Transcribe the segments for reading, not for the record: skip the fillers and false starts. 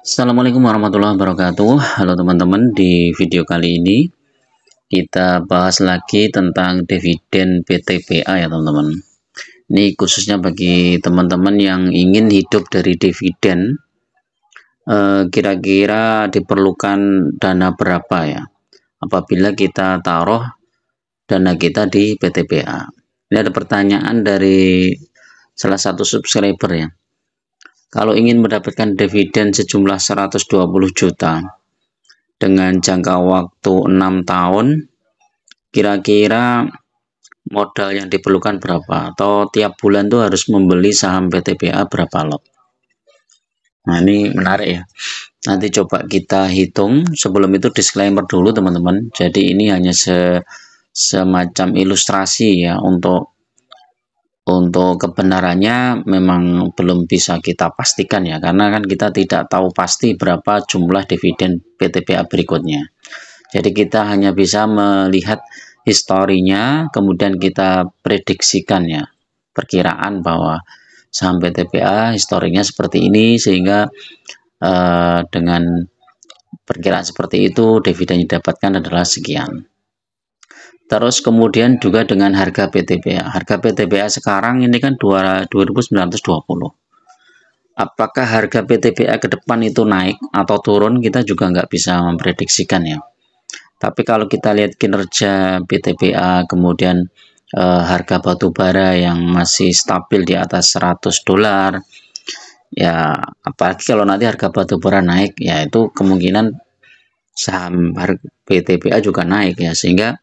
Assalamualaikum warahmatullahi wabarakatuh. Halo teman-teman, di video kali ini kita bahas lagi tentang dividen PTPA ya teman-teman. Ini khususnya bagi teman-teman yang ingin hidup dari dividen, kira-kira diperlukan dana berapa ya apabila kita taruh dana kita di PTPA. Ini ada pertanyaan dari salah satu subscriber ya. Kalau ingin mendapatkan dividen sejumlah 120 juta dengan jangka waktu 6 tahun, kira-kira modal yang diperlukan berapa? Atau tiap bulan tuh harus membeli saham PTPA berapa lot? Nah, ini menarik ya. Nanti coba kita hitung. Sebelum itu disclaimer dulu teman-teman. Jadi ini hanya semacam ilustrasi ya, untuk kebenarannya memang belum bisa kita pastikan ya, karena kan kita tidak tahu pasti berapa jumlah dividen PTPA berikutnya. Jadi kita hanya bisa melihat historinya, kemudian kita prediksikan ya, perkiraan bahwa saham PTPA historinya seperti ini, sehingga dengan perkiraan seperti itu dividen yang didapatkan adalah sekian. Terus kemudian juga dengan harga PTPA. Harga PTPA sekarang ini kan 2.920. Apakah harga PTPA ke depan itu naik atau turun, kita juga nggak bisa memprediksikan ya. Tapi kalau kita lihat kinerja PTPA, kemudian harga batu bara yang masih stabil di atas $100, ya apalagi kalau nanti harga batu bara naik, ya itu kemungkinan saham PTPA juga naik ya, sehingga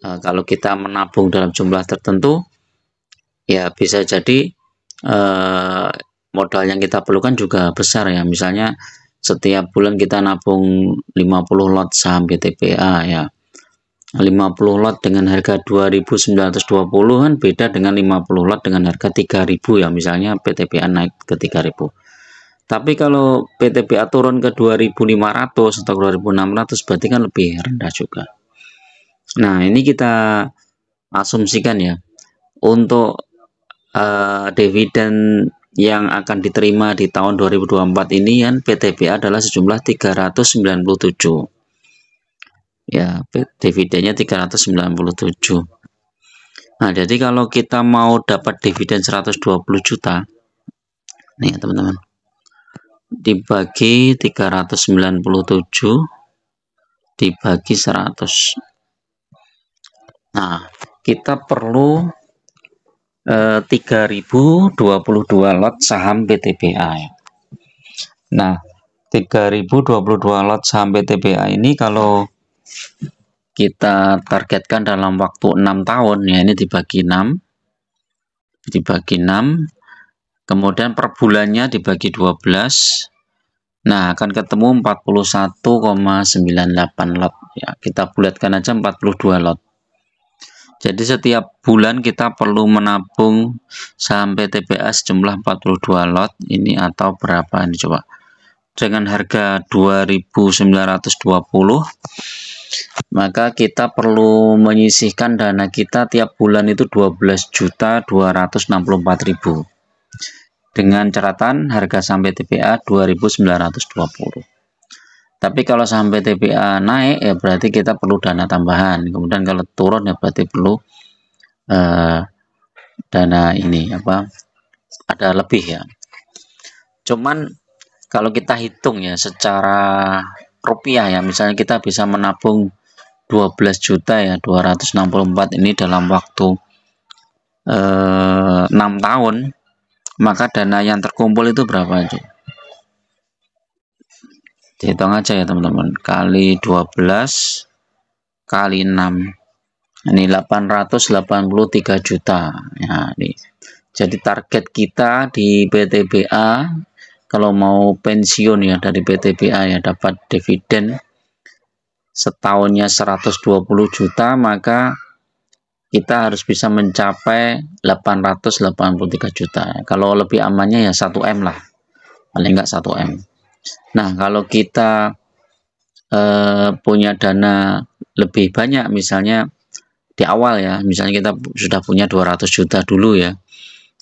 kalau kita menabung dalam jumlah tertentu, ya bisa jadi modal yang kita perlukan juga besar ya. Misalnya setiap bulan kita nabung 50 lot saham PTPA ya. 50 lot dengan harga 2.920 kan beda dengan 50 lot dengan harga 3.000 ya. Misalnya PTPA naik ke 3.000. Tapi kalau PTPA turun ke 2.500 atau 2.600 berarti kan lebih rendah juga. Nah, ini kita asumsikan ya, untuk dividen yang akan diterima di tahun 2024 ini kan PTPA adalah sejumlah 397. Ya, dividennya 397. Nah, jadi kalau kita mau dapat dividen 120 juta, nih teman-teman, dibagi 397 dibagi 100. Nah, kita perlu 3.022 lot saham PTPA ya. Nah, 3.022 lot saham PTPA ini kalau kita targetkan dalam waktu 6 tahun ya, ini dibagi 6, kemudian per bulannya dibagi 12. Nah, akan ketemu 41,98 lot ya. Kita bulatkan aja 42 lot. Jadi setiap bulan kita perlu menabung saham PTPA sejumlah 42 lot ini, atau berapa ini coba. Dengan harga 2.920, maka kita perlu menyisihkan dana kita tiap bulan itu 12.264.000. Dengan catatan harga saham PTPA 2.920. Tapi kalau saham PTPA naik ya berarti kita perlu dana tambahan. Kemudian kalau turun ya berarti perlu dana ini ada lebih ya. Cuman kalau kita hitung ya secara rupiah ya, misalnya kita bisa menabung 12 juta ya 264 ini dalam waktu 6 tahun, maka dana yang terkumpul itu berapa aja? Dihitung aja ya teman-teman, kali 12 kali 6, ini 883 juta ya. Jadi target kita di PTPA kalau mau pensiun ya dari PTPA ya, dapat dividen setahunnya 120 juta, maka kita harus bisa mencapai 883 juta. Kalau lebih amannya ya 1M lah, paling enggak 1M. Nah, kalau kita punya dana lebih banyak, misalnya di awal ya, misalnya kita sudah punya 200 juta dulu ya,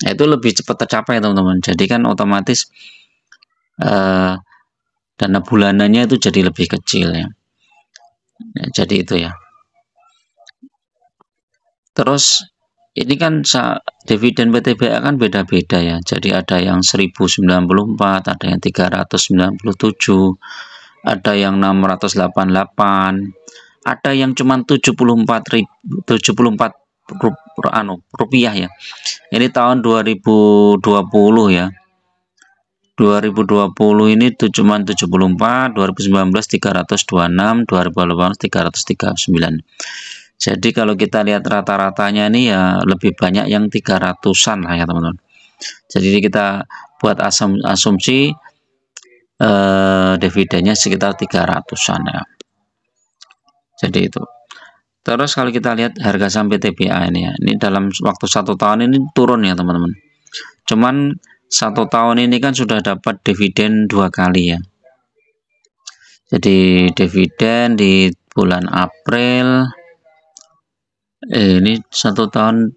itu lebih cepat tercapai teman-teman. Jadi kan otomatis dana bulanannya itu jadi lebih kecil ya. Jadi itu ya. Terus ini kan dividen PTBA kan beda-beda ya. Jadi ada yang 1094, ada yang 397, ada yang 688, ada yang cuma 74 rupiah ya. Ini tahun 2020 ya. 2020 ini cuma 74, 2019 326, 2018 339. Jadi kalau kita lihat rata-ratanya ini ya lebih banyak yang 300-an lah ya teman-teman. Jadi kita buat asumsi dividennya sekitar 300-an ya. Jadi itu. Terus kalau kita lihat harga saham PTBA ini ya, ini dalam waktu 1 tahun ini turun ya teman-teman. Cuman 1 tahun ini kan sudah dapat dividen 2 kali ya. Jadi dividen di bulan April, ini 1 tahun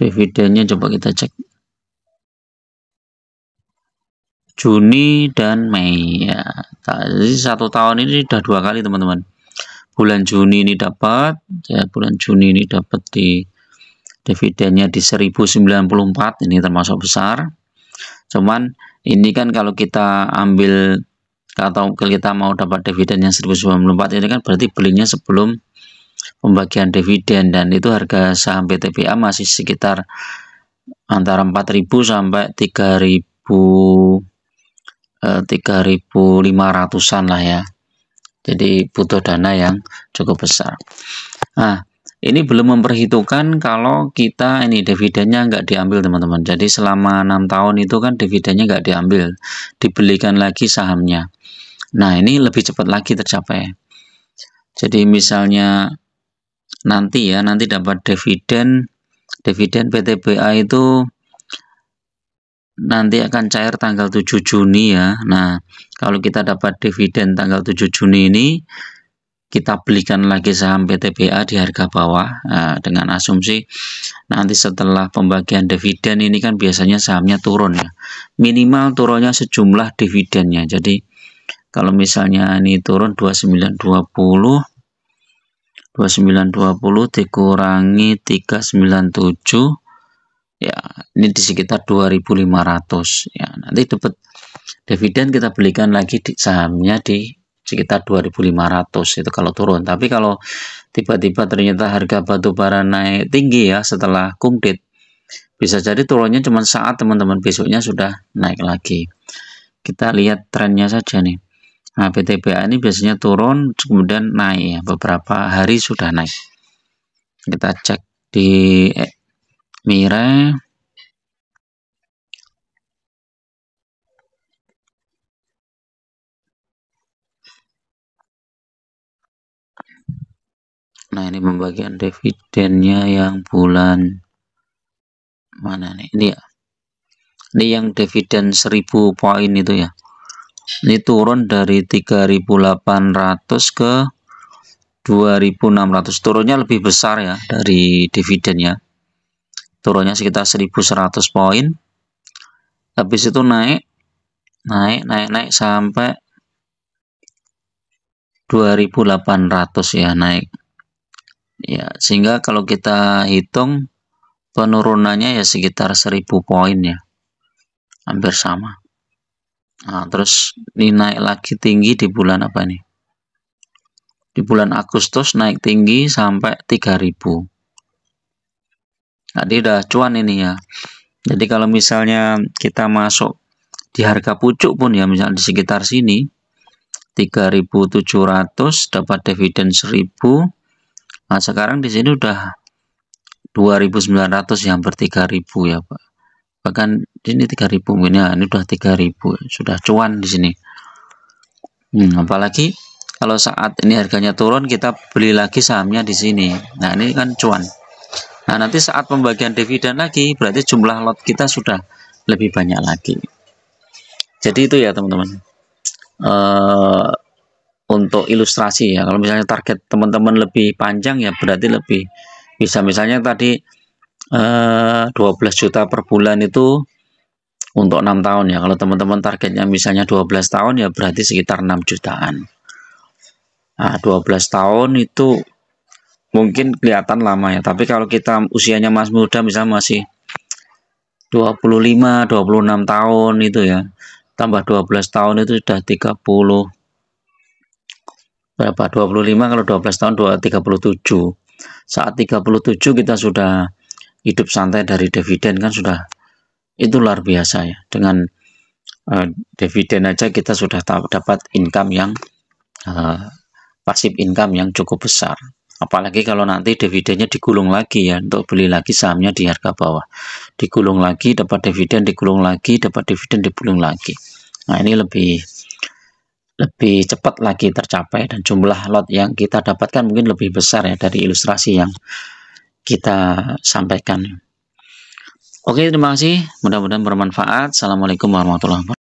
dividennya coba kita cek. Juni dan Mei ya. Jadi 1 tahun ini sudah 2 kali teman-teman. Bulan Juni ini dapat ya, bulan Juni ini dapat di dividennya di 1094, ini termasuk besar. Cuman ini kan kalau kita ambil atau kita mau dapat dividen yang 1094 ini kan berarti belinya sebelum pembagian dividen, dan itu harga saham PTBA masih sekitar antara 4.000 sampai 3.500-an lah ya. Jadi butuh dana yang cukup besar. Nah, ini belum memperhitungkan kalau kita ini dividennya nggak diambil teman-teman. Jadi selama 6 tahun itu kan dividennya nggak diambil, dibelikan lagi sahamnya. Nah ini lebih cepat lagi tercapai. Jadi misalnya nanti dapat dividen PTBA itu nanti akan cair tanggal 7 Juni ya. Nah kalau kita dapat dividen tanggal 7 Juni ini, kita belikan lagi saham PTBA di harga bawah, dengan asumsi nanti setelah pembagian dividen ini kan biasanya sahamnya turun ya, minimal turunnya sejumlah dividennya. Jadi kalau misalnya ini turun 2920 dikurangi 397 ya, ini di sekitar 2.500 ya. Nanti dapat dividen, kita belikan lagi sahamnya di sekitar 2.500 itu kalau turun. Tapi kalau tiba-tiba ternyata harga batubara naik tinggi ya setelah kumdit, bisa jadi turunnya cuma saat teman-teman, besoknya sudah naik lagi. Kita lihat trennya saja nih. Nah PTBA ini biasanya turun kemudian naik ya, beberapa hari sudah naik. Kita cek di Mirai. Nah ini pembagian dividennya yang bulan mana nih, ini ya, ini yang dividen 1000 poin itu ya. Ini turun dari 3.800 ke 2.600, turunnya lebih besar ya dari dividennya, turunnya sekitar 1.100 poin. Habis itu naik sampai 2.800 ya, naik ya, sehingga kalau kita hitung penurunannya ya sekitar 1.000 poin ya, hampir sama. Nah terus ini naik lagi tinggi di bulan apa nih, di bulan Agustus naik tinggi sampai 3.000. Nah dia udah cuan ini ya. Jadi kalau misalnya kita masuk di harga pucuk pun ya, misalnya di sekitar sini 3.700 dapat dividen 1.000. Nah sekarang di sini udah 2.900 ya, hampir 3.000 ya Pak. Bahkan di sini 3.000 ini udah 3.000, sudah cuan di sini. Apalagi kalau saat ini harganya turun, kita beli lagi sahamnya di sini. Nah ini kan cuan. Nah nanti saat pembagian dividen lagi, berarti jumlah lot kita sudah lebih banyak lagi. Jadi itu ya teman-teman, untuk ilustrasi ya. Kalau misalnya target teman-teman lebih panjang ya, berarti lebih bisa, misalnya tadi 12 juta per bulan itu untuk 6 tahun ya. Kalau teman-teman targetnya misalnya 12 tahun ya berarti sekitar 6 jutaan. Nah, 12 tahun itu mungkin kelihatan lama ya, tapi kalau kita usianya masih muda, misalnya masih 25, 26 tahun itu ya, tambah 12 tahun itu sudah 30, berapa? 25 kalau 12 tahun 37. Saat 37 kita sudah hidup santai dari dividen, kan sudah itu luar biasa ya. Dengan dividen aja kita sudah dapat income yang pasif income yang cukup besar. Apalagi kalau nanti dividennya digulung lagi ya, untuk beli lagi sahamnya di harga bawah, digulung lagi dapat dividen, digulung lagi dapat dividen, digulung lagi. Nah, ini lebih cepat lagi tercapai, dan jumlah lot yang kita dapatkan mungkin lebih besar ya dari ilustrasi yang kita sampaikan. Oke, terima kasih, mudah-mudahan bermanfaat. Assalamualaikum warahmatullahi wabarakatuh.